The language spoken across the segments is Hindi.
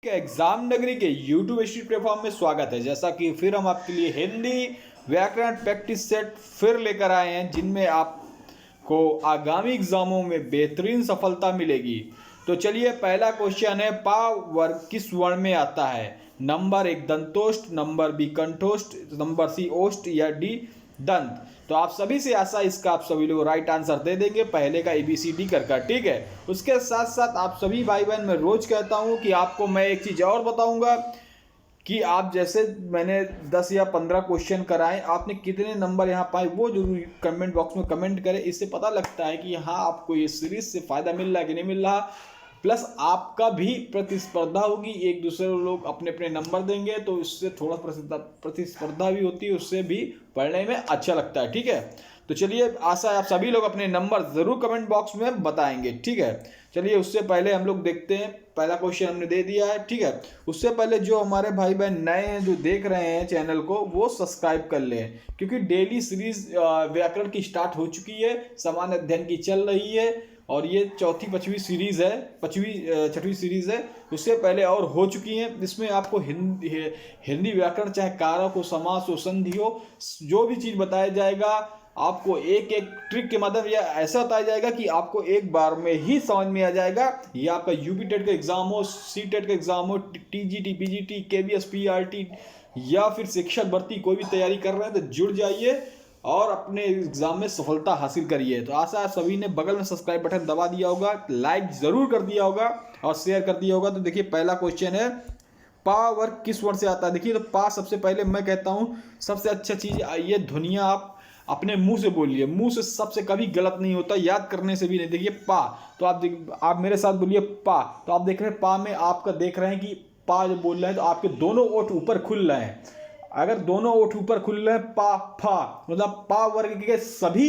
एग्जाम नगरी के यूट्यूब स्टडी प्लेटफॉर्म में स्वागत है। जैसा कि फिर हम आपके लिए हिंदी व्याकरण प्रैक्टिस सेट फिर लेकर आए हैं, जिनमें आपको आगामी एग्जामों में बेहतरीन सफलता मिलेगी। तो चलिए, पहला क्वेश्चन है, पा वर्ग किस वर्ण में आता है? नंबर 1 दंतोष्ठ, नंबर बी कंठोष्ठ, नंबर सी ओष्ठ या डी दंत। तो आप सभी से आशा इसका आप सभी लोग राइट आंसर दे देंगे पहले का ABCD कर, ठीक है। उसके साथ साथ आप सभी भाई बहन, मैं रोज कहता हूं कि आपको मैं एक चीज और बताऊंगा कि आप जैसे मैंने 10 या 15 क्वेश्चन कराए, आपने कितने नंबर यहाँ पाए वो जरूर कमेंट बॉक्स में कमेंट करें। इससे पता लगता है कि हाँ, आपको ये सीरीज से फायदा मिल रहा है कि नहीं मिल रहा। प्लस आपका भी प्रतिस्पर्धा होगी, एक दूसरे लोग अपने अपने नंबर देंगे, तो इससे थोड़ा प्रतिस्पर्धा भी होती है, उससे भी पढ़ने में अच्छा लगता है, ठीक है। तो चलिए, आशा है आप सभी लोग अपने नंबर जरूर कमेंट बॉक्स में बताएंगे, ठीक है। चलिए, उससे पहले हम लोग देखते हैं, पहला क्वेश्चन हमने दे दिया है, ठीक है। उससे पहले जो हमारे भाई बहन नए हैं जो देख रहे हैं चैनल को, वो सब्सक्राइब कर लें, क्योंकि डेली सीरीज व्याकरण की स्टार्ट हो चुकी है, सामान्य अध्ययन की चल रही है, और ये चौथी पांचवी सीरीज है, छठवीं सीरीज है। उससे पहले और हो चुकी हैं। इसमें आपको हिंदी व्याकरण, चाहे कारक हो, समास हो, संधि हो, जो भी चीज बताया जाएगा आपको एक एक ट्रिक के माध्यम या ऐसा बताया जाएगा कि आपको एक बार में ही समझ में आ जाएगा। ये आपका यूपी टेट का एग्जाम हो, सी टेट का एग्जाम हो, TGT, PGT, KVS, PRT या फिर शिक्षक भर्ती कोई भी तैयारी कर रहे हैं तो जुड़ जाइए और अपने एग्जाम में सफलता हासिल करिए। तो आशा है सभी ने बगल में सब्सक्राइब बटन दबा दिया होगा, लाइक जरूर कर दिया होगा और शेयर कर दिया होगा। तो देखिए, पहला क्वेश्चन है, पा वर्ग किस वर्ण से आता है? देखिए, तो पा सबसे पहले मैं कहता हूं सबसे अच्छा चीज ये ध्वनियां आप अपने मुंह से बोलिए, मुंह से सबसे कभी गलत नहीं होता, याद करने से भी नहीं। देखिए, पा, तो आप मेरे साथ बोलिए पा। तो आप देख रहे हैं पा में आपका देख रहे हैं कि पा जब बोल रहे हैं तो आपके दोनों ओठ ऊपर खुल रहे हैं। अगर दोनों ओठ ऊपर खुल रहे हैं, पा फा, मतलब पा वर्ग के सभी,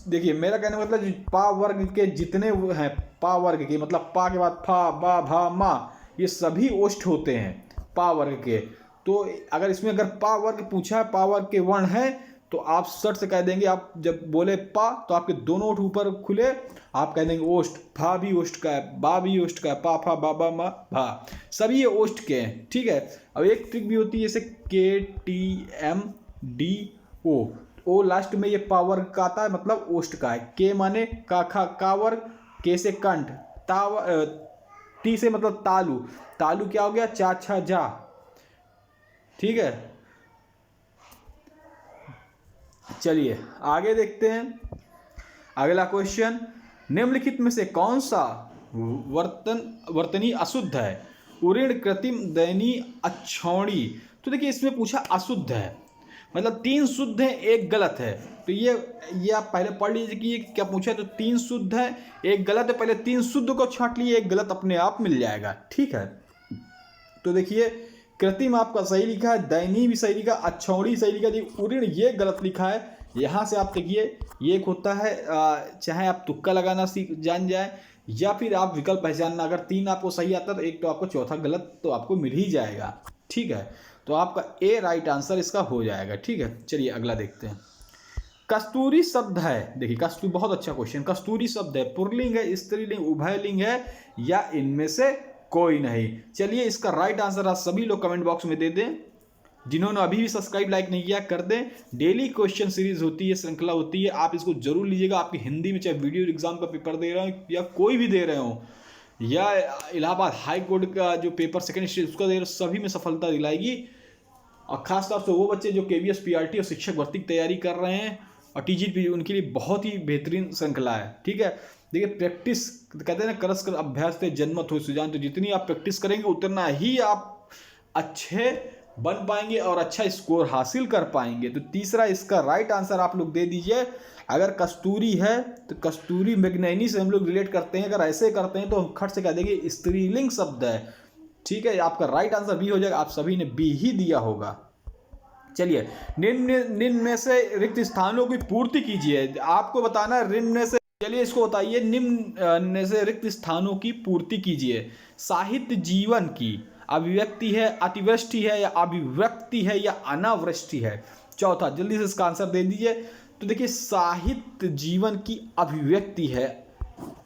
देखिए मेरा कहने का मतलब पा वर्ग के जितने हैं, पा वर्ग के मतलब पा के बाद फा, बा, भा, मा, ये सभी ओष्ठ होते हैं पा वर्ग के। तो अगर इसमें अगर पा वर्ग पूछा है, पा वर्ग के वर्ण है, तो आप सट से कह देंगे, आप जब बोले पा तो आपके दोनों ओठ ऊपर खुले, आप कह देंगे ओष्ठ। भा भी ओष्ठ का है, बा भी ओष्ठ का है, पा फा बा बा मा भा, सभी ये ओष्ठ के हैं, ठीक है। अब एक ट्रिक भी होती है, जैसे KTMDO, ओ लास्ट में ये पा वर्ग का आता है, मतलब ओष्ठ का है। के माने का खा का वर्ग, के से कंठ, टी से मतलब तालु, तालु क्या हो गया, चा छा जा, ठीक है। चलिए आगे देखते हैं अगला क्वेश्चन, निम्नलिखित में से कौन सा वर्तनी अशुद्ध है? उऋण, कृत्रिम, दयनीय, अक्षौणी। तो देखिए, इसमें पूछा अशुद्ध है, मतलब 3 शुद्ध है, एक गलत है। तो ये आप पहले पढ़ लीजिए कि ये क्या पूछा है। तो 3 शुद्ध है, एक गलत है, पहले 3 शुद्ध को छांट लिए, एक गलत अपने आप मिल जाएगा, ठीक है। तो देखिए, कृत्रिम आपका सही लिखा है, दयनीय भी सही लिखा, अक्षौणी सही लिखा, उऋण ये गलत लिखा है। यहाँ से आप देखिए, ये एक होता है, चाहे आप तुक्का लगाना जान जाए या फिर आप विकल्प पहचानना, अगर 3 आपको सही आता है तो एक तो आपको चौथा गलत तो आपको मिल ही जाएगा, ठीक है। तो आपका ए राइट आंसर इसका हो जाएगा, ठीक है। चलिए अगला देखते हैं, कस्तूरी शब्द है, देखिए कस्तूरी, बहुत अच्छा क्वेश्चन। कस्तूरी शब्द है, पुल्लिंग है, स्त्रीलिंग, उभयलिंग है या इनमें से कोई नहीं? चलिए, इसका राइट आंसर आप सभी लोग कमेंट बॉक्स में दे दें। जिन्होंने अभी भी सब्सक्राइब लाइक नहीं किया कर दें। डेली क्वेश्चन सीरीज होती है, श्रृंखला होती है, आप इसको जरूर लीजिएगा। आपकी हिंदी में चाहे वीडियो एग्जाम का पेपर दे रहे हो या कोई भी दे रहे हो, या इलाहाबाद हाई कोर्ट का जो पेपर सेकंड स्टेज उसका दे रहे हो, सभी में सफलता दिलाएगी। और खासतौर से वो बच्चे जो KVS, PRT और शिक्षक भर्ती की तैयारी कर रहे हैं और TGT, उनके लिए बहुत ही बेहतरीन श्रृंखला है, ठीक है। देखिए, प्रैक्टिस कहते हैं ना, करस कर अभ्यास से जन्मत हो सुजान। तो जितनी आप प्रैक्टिस करेंगे उतना ही आप अच्छे बन पाएंगे और अच्छा स्कोर हासिल कर पाएंगे। तो तीसरा इसका राइट आंसर आप लोग दे दीजिए। अगर कस्तूरी है तो कस्तूरी मैग्नैनी से हम लोग रिलेट करते हैं, अगर ऐसे करते हैं तो हम खट से कह देंगे स्त्रीलिंग शब्द है, ठीक है। आपका राइट आंसर बी हो जाएगा, आप सभी ने बी ही दिया होगा। चलिए, निम्न में से रिक्त स्थानों की पूर्ति कीजिए, आपको बताना है निम्न से। चलिए इसको बताइए, निम्न में से रिक्त स्थानों की पूर्ति कीजिए। साहित्य जीवन की अभिव्यक्ति है, अतिवृष्टि है या अभिव्यक्ति है या अनावृष्टि है? चौथा, जल्दी से इसका आंसर दे दीजिए। तो देखिए, साहित्य जीवन की अभिव्यक्ति है,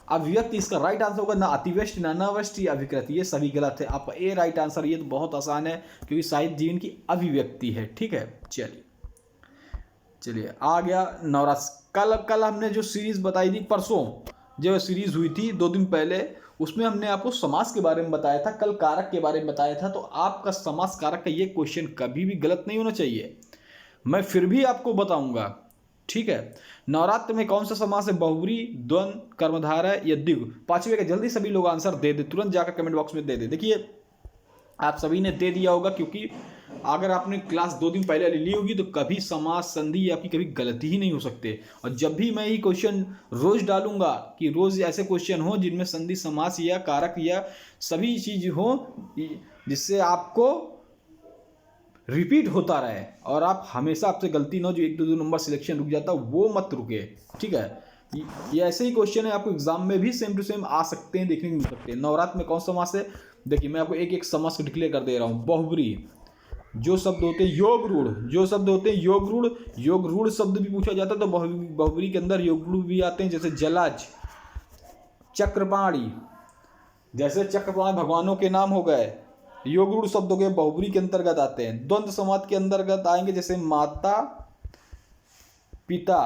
अभिव्यक्ति इसका राइट आंसर होगा, ना अतिवृष्टि ना अनावृष्टि अभिकृत, ये सभी गलत है। आपका ए राइट आंसर, ये तो बहुत आसान है क्योंकि साहित्य जीवन की अभिव्यक्ति है। ठीक है, चलिए आ गया नवरात्र। कल हमने जो सीरीज बताई थी, परसों जो सीरीज हुई थी 2 दिन पहले, उसमें हमने आपको समास के बारे में बताया था, कल कारक के बारे में बताया था। तो आपका समास कारक का ये क्वेश्चन कभी भी गलत नहीं होना चाहिए, मैं फिर भी आपको बताऊंगा। ठीक है, नवरात्र में कौन सा समास है? बहुब्री, द्वंद, कर्मधारय या द्विगु? 5वें का जल्दी सभी लोग आंसर दे दे, तुरंत जाकर कमेंट बॉक्स में दे दे। देखिए आप सभी ने दे दिया होगा, क्योंकि अगर आपने क्लास 2 दिन पहले ली होगी तो कभी समास संधि आपकी कभी गलती ही नहीं हो सकते। और जब भी मैं ये क्वेश्चन रोज डालूंगा कि रोज ऐसे क्वेश्चन हो जिनमें संधि समास या कारक या सभी चीज हो, जिससे आपको रिपीट होता रहे और आप हमेशा आपसे गलती ना हो, जो 1-2 नंबर सिलेक्शन रुक जाता वो मत रुके। ठीक है, ये ऐसे ही क्वेश्चन है, आपको एग्जाम में भी सेम टू सेम आ सकते हैं, देखने को मिल सकते हैं। नवरात्र में कौन सा समास है? देखिए मैं आपको एक एक समास को डिक्लेयर कर दे रहा हूँ। बहुब्री, जो शब्द होते हैं योग रूढ़, जो शब्द होते हैं योग रूढ़ शब्द भी पूछा जाता है तो बहुब्री के अंदर योग रूढ़ भी आते हैं, जैसे जलज, चक्रपाणी, जैसे चक्रपाणी भगवानों के नाम हो गए, योग रूढ़ शब्द हो गए, बहुब्री के अंतर्गत आते हैं। द्वंद्व समास के अंतर्गत आएंगे, जैसे माता पिता,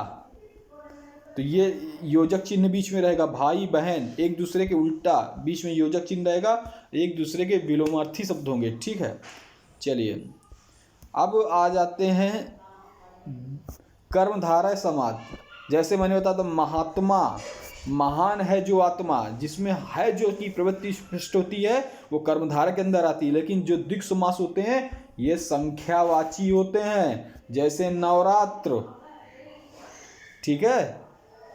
तो ये योजक चिन्ह बीच में रहेगा। भाई बहन, एक दूसरे के उल्टा बीच में योजक चिन्ह रहेगा, एक दूसरे के विलोमार्थी शब्द होंगे। ठीक है, चलिए अब आ जाते हैं कर्मधारय समास। जैसे मैंने बताया था, महात्मा, महान है जो आत्मा, जिसमें है जो की प्रवृत्ति स्पष्ट होती है वो कर्मधारय के अंदर आती है। लेकिन जो द्विगु समास होते हैं ये संख्यावाची होते हैं, जैसे नवरात्र। ठीक है,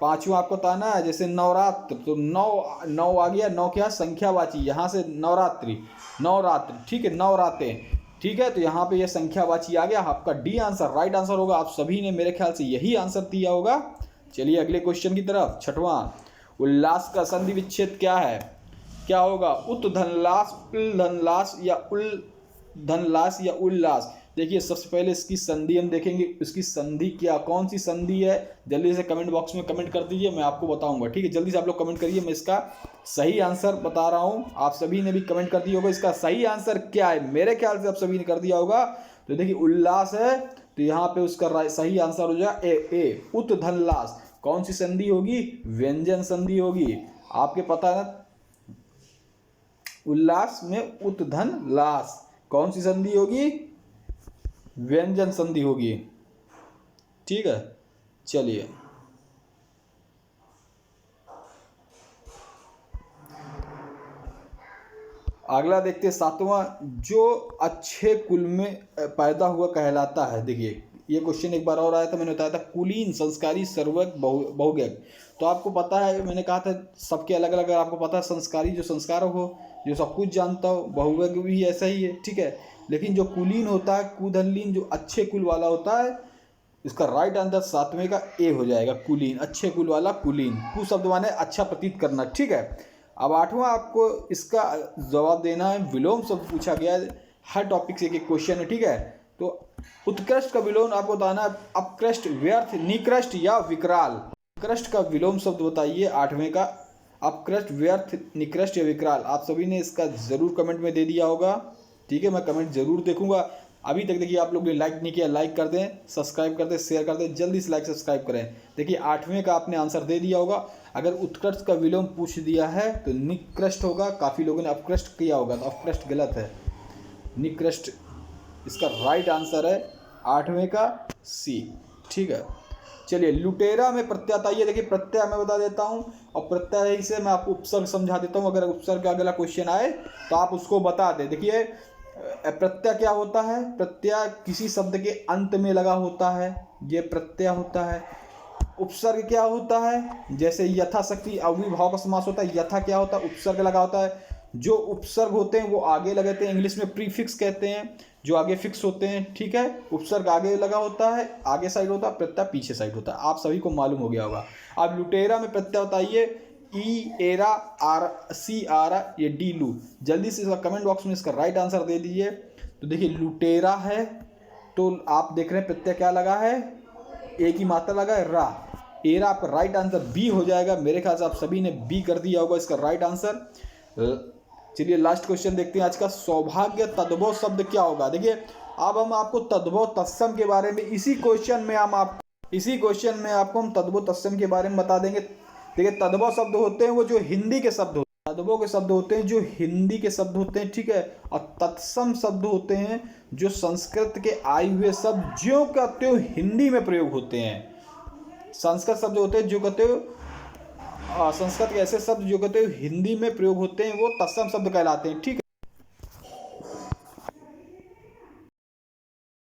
5वां आपको बताना है, जैसे नवरात्र तो नौ आ गया, 9 क्या? संख्यावाची, यहाँ से नवरात्र। ठीक है, नवरातें। ठीक है, तो यहाँ पे ये संख्यावाची आ गया। आपका डी आंसर राइट आंसर होगा। आप सभी ने मेरे ख्याल से यही आंसर दिया होगा। चलिए अगले क्वेश्चन की तरफ। 6वां, उल्लास का संधि विच्छेद क्या है? क्या होगा? उत धनलास, उल धनलास या उल धनलास या उल्लास। देखिए सबसे पहले इसकी संधि हम देखेंगे, इसकी संधि क्या, कौन सी संधि है, जल्दी से कमेंट बॉक्स में कमेंट कर दीजिए, मैं आपको बताऊंगा। ठीक है, जल्दी से आप लोग कमेंट करिए, मैं इसका सही आंसर बता रहा हूं। आप सभी ने भी कमेंट कर दिया होगा इसका सही आंसर क्या है, मेरे ख्याल से आप सभी ने कर दिया होगा। तो देखिए उल्लास है, तो यहाँ पे उसका सही आंसर हो जाए ए, उत धनलास। कौन सी संधि होगी? व्यंजन संधि होगी। आपके पता है ना, उल्लास में उत धन लास, कौन सी संधि होगी? व्यंजन संधि होगी। ठीक है, चलिए अगला देखते हैं 7वां, जो अच्छे कुल में पैदा हुआ कहलाता है। देखिए ये क्वेश्चन एक बार और आया था, मैंने बताया था कुलीन, संस्कारी, सर्वज्ञ, बहुज्ञ। तो आपको पता है, मैंने कहा था सबके अलग अलग, आपको पता है संस्कारी जो संस्कारक हो, जो सब कुछ जानता हो, बहुज्ञ भी ऐसा ही है। ठीक है, लेकिन जो कुलीन होता है, कुधनलीन, जो अच्छे कुल वाला होता है, इसका राइट आंसर 7वें का ए हो जाएगा, कुलीन, अच्छे कुल वाला कुलीन। कु शब्द माने अच्छा प्रतीत करना। ठीक है, अब 8वां आपको इसका जवाब देना है। विलोम शब्द पूछा गया है, हर टॉपिक से एक क्वेश्चन है। ठीक है, तो उत्कृष्ट का विलोम आपको बताना है, अपकृष्ट, व्यर्थ, निकृष्ट या विकराल। उत्कृष्ट का विलोम शब्द बताइए 8वें का, अपकृष्ट, व्यर्थ, निकृष्ट या विकराल। आप सभी ने इसका जरूर कमेंट में दे दिया होगा। ठीक है, मैं कमेंट जरूर देखूंगा। अभी तक देखिए आप लोग ने लाइक नहीं किया, लाइक कर दें, सब्सक्राइब कर दें, शेयर कर दें, जल्दी से लाइक सब्सक्राइब करें। देखिए 8वें का आपने आंसर दे दिया होगा। अगर उत्कृष्ट का विलोम पूछ दिया है तो निकृष्ट होगा, काफ़ी लोगों ने अपकृष्ट किया होगा, तो अपकृष्ट गलत है, निकृष्ट इसका राइट आंसर है 8वें का सी। ठीक है, चलिए लुटेरा में प्रत्यय बताइए। देखिए प्रत्यय मैं बता देता हूँ, और प्रत्यय से मैं आपको उपसर्ग समझा देता हूँ। अगर उपसर्ग का अगला क्वेश्चन आए तो आप उसको बता दें। देखिए प्रत्यय क्या होता है? प्रत्यय किसी शब्द के अंत में लगा होता है, ये प्रत्यय होता है। उपसर्ग क्या होता है? जैसे यथाशक्ति अव्ययभाव का समास होता है, यथा क्या होता है? उपसर्ग लगा होता है। जो उपसर्ग होते हैं वो आगे लगाते हैं, इंग्लिश में प्रीफिक्स कहते हैं, जो आगे फिक्स होते हैं। ठीक है, उपसर्ग आगे लगा होता है, आगे साइड होता है, प्रत्यय पीछे साइड होता है। आप सभी को मालूम हो गया होगा। अब लुटेरा में प्रत्यय बताइए, ई एरा, आर सी आरा, ये डी लू। जल्दी से इसका कमेंट बॉक्स में इसका राइट आंसर दे दीजिए। तो देखिए लुटेरा है, तो आप देख रहे हैं प्रत्यय क्या लगा है? ए की मात्रा लगा है रा, एरा आपका राइट आंसर बी हो जाएगा। मेरे ख्याल से आप सभी ने बी कर दिया होगा इसका राइट आंसर। चलिए लास्ट क्वेश्चन देखते हैं आज का। सौभाग्य तद्भव शब्द क्या होगा? देखिए अब हम आपको तद्भव तत्सम के बारे में इसी क्वेश्चन में आपको हम तद्भव तत्सम के बारे में बता देंगे। देखिए तद्भव शब्द होते हैं वो जो हिंदी के शब्द होते हैं, तद्भव के शब्द होते हैं जो हिंदी के शब्द होते हैं, ठीक है। और तत्सम शब्द होते हैं जो संस्कृत के आए हुए शब्द ज्यों का त्यों हिंदी में प्रयोग होते हैं। संस्कृत शब्द होते हैं जो कहते हो संस्कृत के ऐसे शब्द जो कहते हो हिंदी में प्रयोग होते हैं वो तत्सम शब्द कहलाते हैं, ठीक है।